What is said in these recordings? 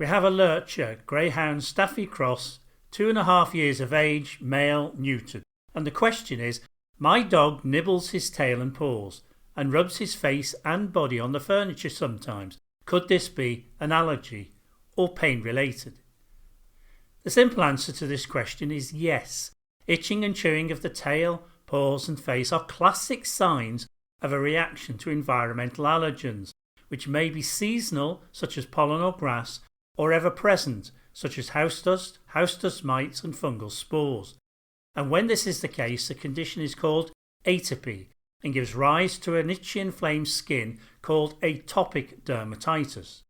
We have a Lurcher greyhound staffy cross, 2.5 years of age, male, neutered. And the question is, my dog nibbles his tail and paws and rubs his face and body on the furniture sometimes. Could this be an allergy or pain related? The simple answer to this question is yes. Itching and chewing of the tail, paws and face are classic signs of a reaction to environmental allergens, which may be seasonal, such as pollen or grass, or ever present, such as house dust mites and fungal spores. And when this is the case, the condition is called atopy and gives rise to an itchy inflamed skin called atopic dermatitis.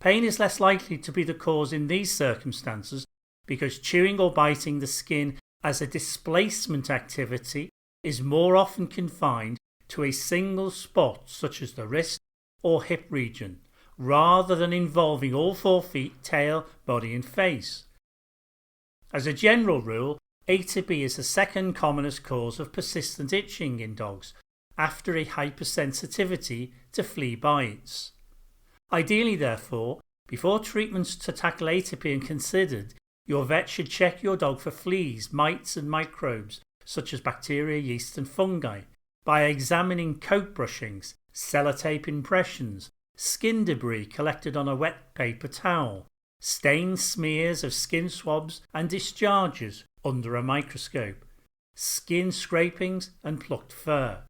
Pain is less likely to be the cause in these circumstances because chewing or biting the skin as a displacement activity is more often confined to a single spot such as the wrist or hip region, rather than involving all 4 feet, tail, body and face. As a general rule, atopy is the second commonest cause of persistent itching in dogs after a hypersensitivity to flea bites. Ideally, therefore, before treatments to tackle atopy are considered, your vet should check your dog for fleas, mites and microbes such as bacteria, yeast and fungi by examining coat brushings, sellotape impressions, skin debris collected on a wet paper towel, stained smears of skin swabs and discharges under a microscope, skin scrapings and plucked fur.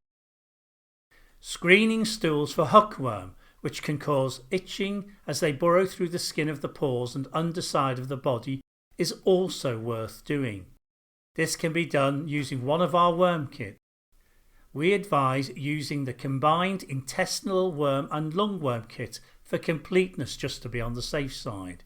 Screening stools for hookworm, which can cause itching as they burrow through the skin of the paws and underside of the body, is also worth doing. This can be done using one of our worm kits. We advise using the combined intestinal worm and lungworm kit for completeness, just to be on the safe side.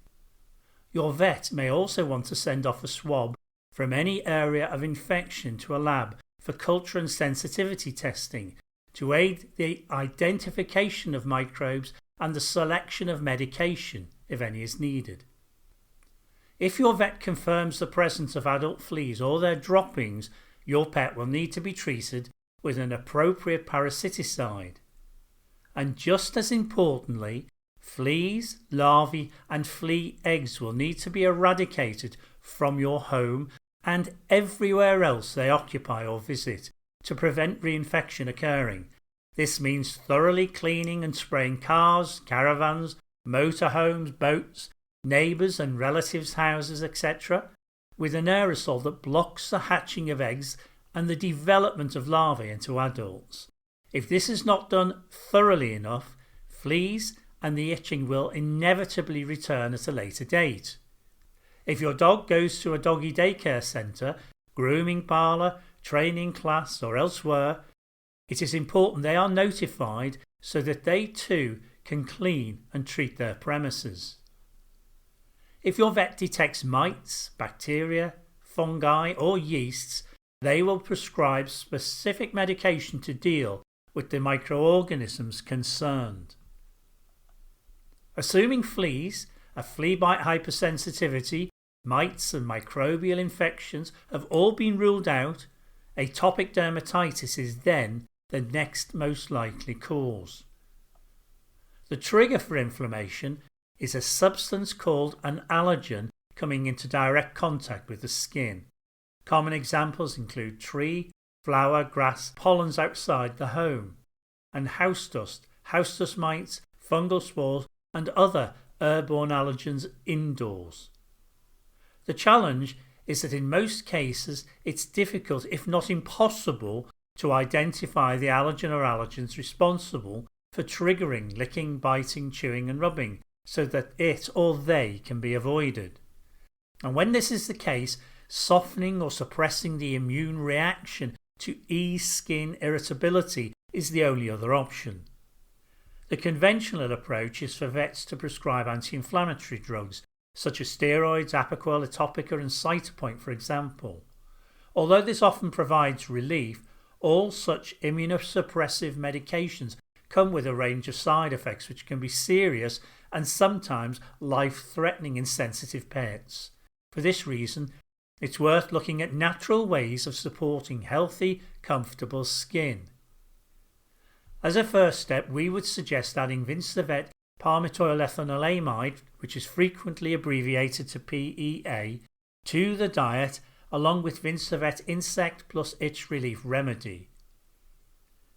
Your vet may also want to send off a swab from any area of infection to a lab for culture and sensitivity testing to aid the identification of microbes and the selection of medication if any is needed. If your vet confirms the presence of adult fleas or their droppings, your pet will need to be treated with an appropriate parasiticide. And just as importantly, fleas, larvae and flea eggs will need to be eradicated from your home and everywhere else they occupy or visit to prevent reinfection occurring. This means thoroughly cleaning and spraying cars, caravans, motorhomes, boats, neighbours and relatives' houses, etc. with an aerosol that blocks the hatching of eggs and the development of larvae into adults. If this is not done thoroughly enough, fleas and the itching will inevitably return at a later date. If your dog goes to a doggy daycare centre, grooming parlour, training class or elsewhere, it is important they are notified so that they too can clean and treat their premises. If your vet detects mites, bacteria, fungi or yeasts, they will prescribe specific medication to deal with the microorganisms concerned. Assuming fleas, a flea bite hypersensitivity, mites and microbial infections have all been ruled out, atopic dermatitis is then the next most likely cause. The trigger for inflammation is a substance called an allergen coming into direct contact with the skin. Common examples include tree, flower, grass, pollens outside the home, and house dust mites, fungal spores and other airborne allergens indoors. The challenge is that in most cases it's difficult, if not impossible, to identify the allergen or allergens responsible for triggering licking, biting, chewing and rubbing so that it or they can be avoided. And when this is the case, softening or suppressing the immune reaction to ease skin irritability is the only other option. The conventional approach is for vets to prescribe anti-inflammatory drugs such as steroids, Apoquel, Atopica and Cytopoint for example. Although this often provides relief, all such immunosuppressive medications come with a range of side effects which can be serious and sometimes life-threatening in sensitive pets. For this reason, it's worth looking at natural ways of supporting healthy, comfortable skin. As a first step, we would suggest adding Vince the Vet palmitoylethanolamide, which is frequently abbreviated to PEA, to the diet along with Vincevet Insect plus Itch Relief Remedy.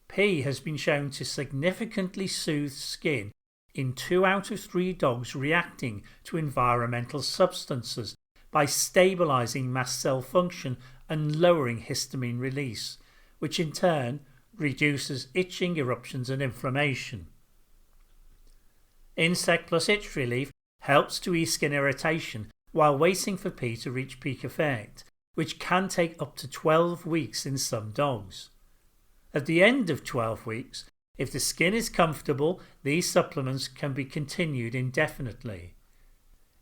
P has been shown to significantly soothe skin in 2 out of 3 dogs reacting to environmental substances by stabilising mast cell function and lowering histamine release, which in turn reduces itching, eruptions and inflammation. Insect plus Itch Relief helps to ease skin irritation while waiting for P to reach peak effect, which can take up to 12 weeks in some dogs. At the end of 12 weeks, if the skin is comfortable, these supplements can be continued indefinitely.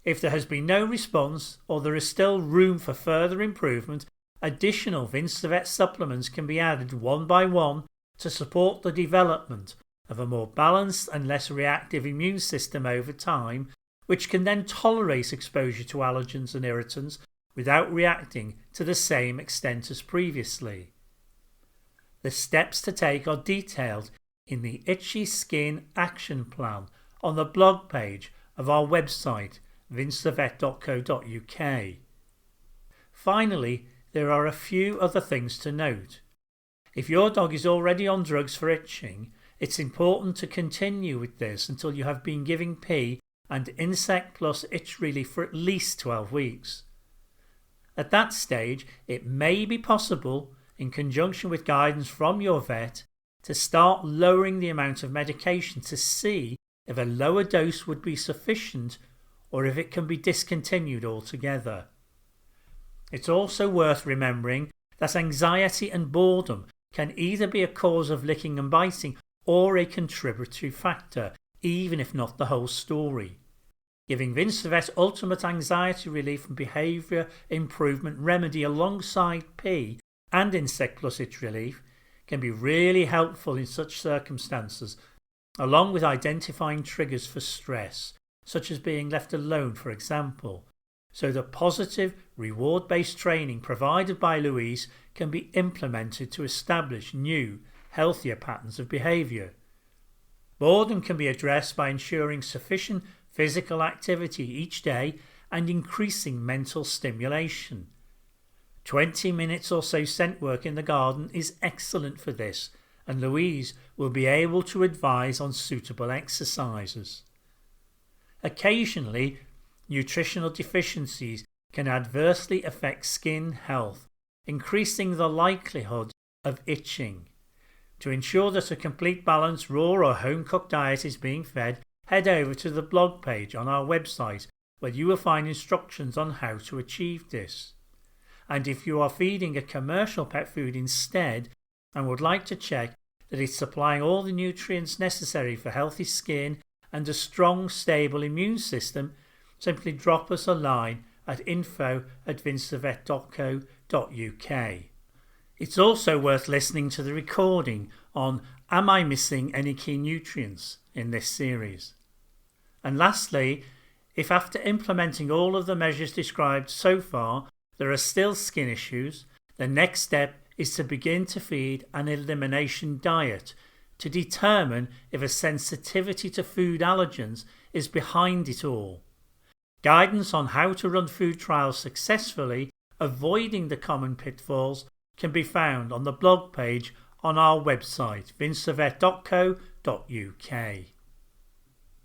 If there has been no response or there is still room for further improvement, additional Vincevet supplements can be added one by one to support the development of a more balanced and less reactive immune system over time, which can then tolerate exposure to allergens and irritants without reacting to the same extent as previously. The steps to take are detailed in the Itchy Skin Action Plan on the blog page of our website vincevet.co.uk. Finally, there are a few other things to note. If your dog is already on drugs for itching, it's important to continue with this until you have been giving P and Insect plus Itch Relief for at least 12 weeks. At that stage, it may be possible, in conjunction with guidance from your vet, to start lowering the amount of medication to see if a lower dose would be sufficient or if it can be discontinued altogether. It's also worth remembering that anxiety and boredom can either be a cause of licking and biting or a contributory factor, even if not the whole story. Giving Vincevet Ultimate Anxiety Relief and Behaviour Improvement Remedy alongside P and Insect Plus Itch Relief can be really helpful in such circumstances, along with identifying triggers for stress, such as being left alone for example, so the positive reward-based training provided by Louise can be implemented to establish new, healthier patterns of behaviour. Boredom can be addressed by ensuring sufficient physical activity each day and increasing mental stimulation. 20 minutes or so scent work in the garden is excellent for this, and Louise will be able to advise on suitable exercises. Occasionally, nutritional deficiencies can adversely affect skin health, increasing the likelihood of itching. To ensure that a complete balanced raw or home-cooked diet is being fed, head over to the blog page on our website where you will find instructions on how to achieve this. And if you are feeding a commercial pet food instead and would like to check that it's supplying all the nutrients necessary for healthy skin and a strong, stable immune system, simply drop us a line at info@vincevet.co.uk. It's also worth listening to the recording on Am I Missing Any Key Nutrients in this series. And lastly, if after implementing all of the measures described so far there are still skin issues, the next step is to begin to feed an elimination diet to determine if a sensitivity to food allergens is behind it all. Guidance on how to run food trials successfully, avoiding the common pitfalls, can be found on the blog page on our website vincevet.co.uk.